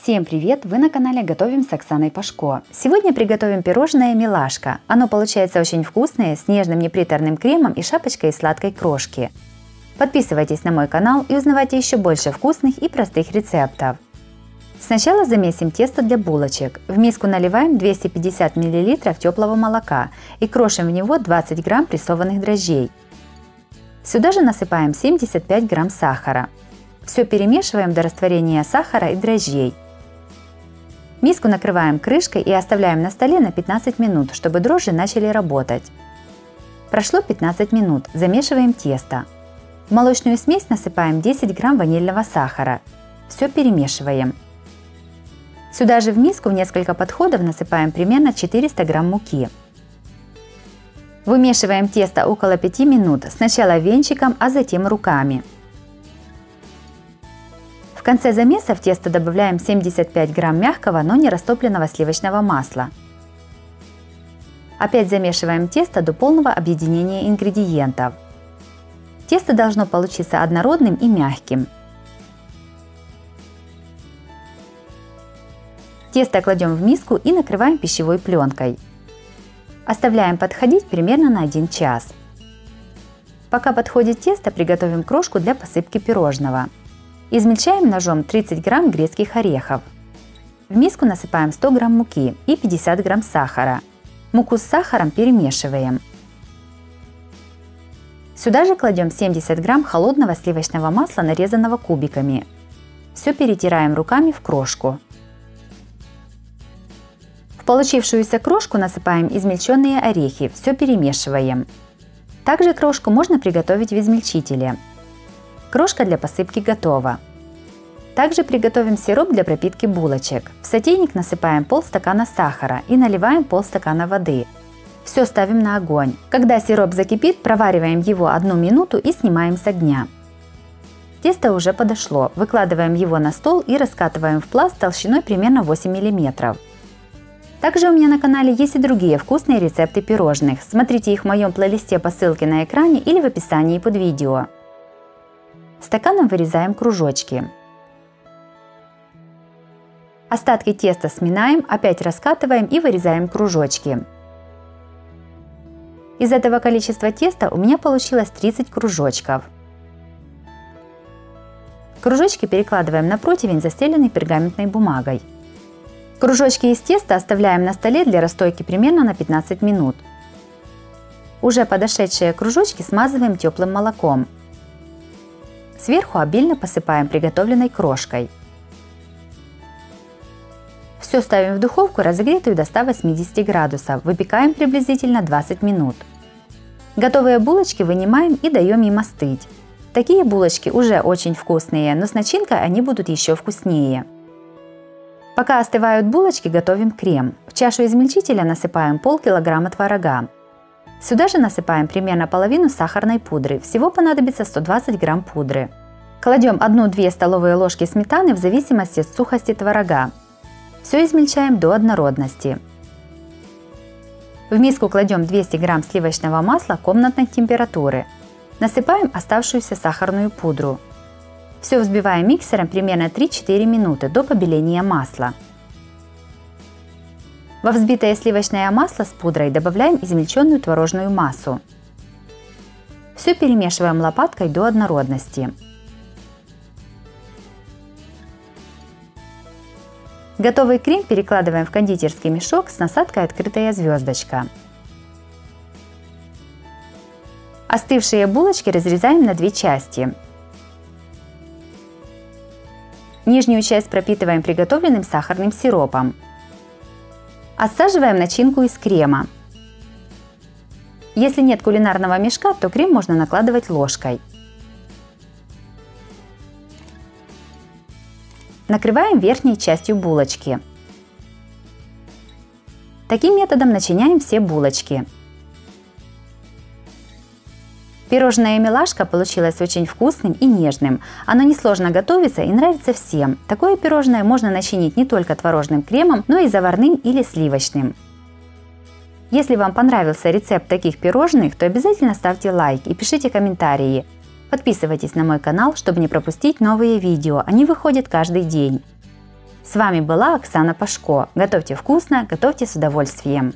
Всем привет! Вы на канале Готовим с Оксаной Пашко. Сегодня приготовим пирожное «Милашка». Оно получается очень вкусное, с нежным неприторным кремом и шапочкой из сладкой крошки. Подписывайтесь на мой канал и узнавайте еще больше вкусных и простых рецептов. Сначала замесим тесто для булочек. В миску наливаем 250 мл теплого молока и крошим в него 20 грамм прессованных дрожжей. Сюда же насыпаем 75 грамм сахара. Все перемешиваем до растворения сахара и дрожжей. Миску накрываем крышкой и оставляем на столе на 15 минут, чтобы дрожжи начали работать. Прошло 15 минут, замешиваем тесто. В молочную смесь насыпаем 10 грамм ванильного сахара. Все перемешиваем. Сюда же в миску в несколько подходов насыпаем примерно 400 грамм муки. Вымешиваем тесто около 5 минут, сначала венчиком, а затем руками. В конце замеса в тесто добавляем 75 грамм мягкого, но не растопленного сливочного масла. Опять замешиваем тесто до полного объединения ингредиентов. Тесто должно получиться однородным и мягким. Тесто кладем в миску и накрываем пищевой пленкой. Оставляем подходить примерно на 1 час. Пока подходит тесто, приготовим крошку для посыпки пирожного. Измельчаем ножом 30 грамм грецких орехов. В миску насыпаем 100 грамм муки и 50 грамм сахара. Муку с сахаром перемешиваем. Сюда же кладем 70 грамм холодного сливочного масла, нарезанного кубиками. Все перетираем руками в крошку. В получившуюся крошку насыпаем измельченные орехи, все перемешиваем. Также крошку можно приготовить в измельчителе. Крошка для посыпки готова. Также приготовим сироп для пропитки булочек. В сотейник насыпаем полстакана сахара и наливаем полстакана воды. Все ставим на огонь. Когда сироп закипит, провариваем его 1 минуту и снимаем с огня. Тесто уже подошло. Выкладываем его на стол и раскатываем в пласт толщиной примерно 8 мм. Также у меня на канале есть и другие вкусные рецепты пирожных. Смотрите их в моем плейлисте по ссылке на экране или в описании под видео. Стаканом вырезаем кружочки. Остатки теста сминаем, опять раскатываем и вырезаем кружочки. Из этого количества теста у меня получилось 30 кружочков. Кружочки перекладываем на противень, застеленный пергаментной бумагой. Кружочки из теста оставляем на столе для расстойки примерно на 15 минут. Уже подошедшие кружочки смазываем теплым молоком. Сверху обильно посыпаем приготовленной крошкой. Все ставим в духовку, разогретую до 180 градусов. Выпекаем приблизительно 20 минут. Готовые булочки вынимаем и даем им остыть. Такие булочки уже очень вкусные, но с начинкой они будут еще вкуснее. Пока остывают булочки, готовим крем. В чашу измельчителя насыпаем полкилограмма творога. Сюда же насыпаем примерно половину сахарной пудры, всего понадобится 120 грамм пудры. Кладем 1-2 столовые ложки сметаны в зависимости от сухости творога. Все измельчаем до однородности. В миску кладем 200 грамм сливочного масла комнатной температуры. Насыпаем оставшуюся сахарную пудру. Все взбиваем миксером примерно 3-4 минуты до побеления масла. Во взбитое сливочное масло с пудрой добавляем измельченную творожную массу. Все перемешиваем лопаткой до однородности. Готовый крем перекладываем в кондитерский мешок с насадкой «Открытая звездочка». Остывшие булочки разрезаем на 2 части. Нижнюю часть пропитываем приготовленным сахарным сиропом. Отсаживаем начинку из крема. Если нет кулинарного мешка, то крем можно накладывать ложкой. Накрываем верхней частью булочки. Таким методом начиняем все булочки. Пирожное «Милашка» получилось очень вкусным и нежным. Оно несложно готовится и нравится всем. Такое пирожное можно начинить не только творожным кремом, но и заварным или сливочным. Если вам понравился рецепт таких пирожных, то обязательно ставьте лайк и пишите комментарии. Подписывайтесь на мой канал, чтобы не пропустить новые видео, они выходят каждый день. С вами была Оксана Пашко. Готовьте вкусно, готовьте с удовольствием.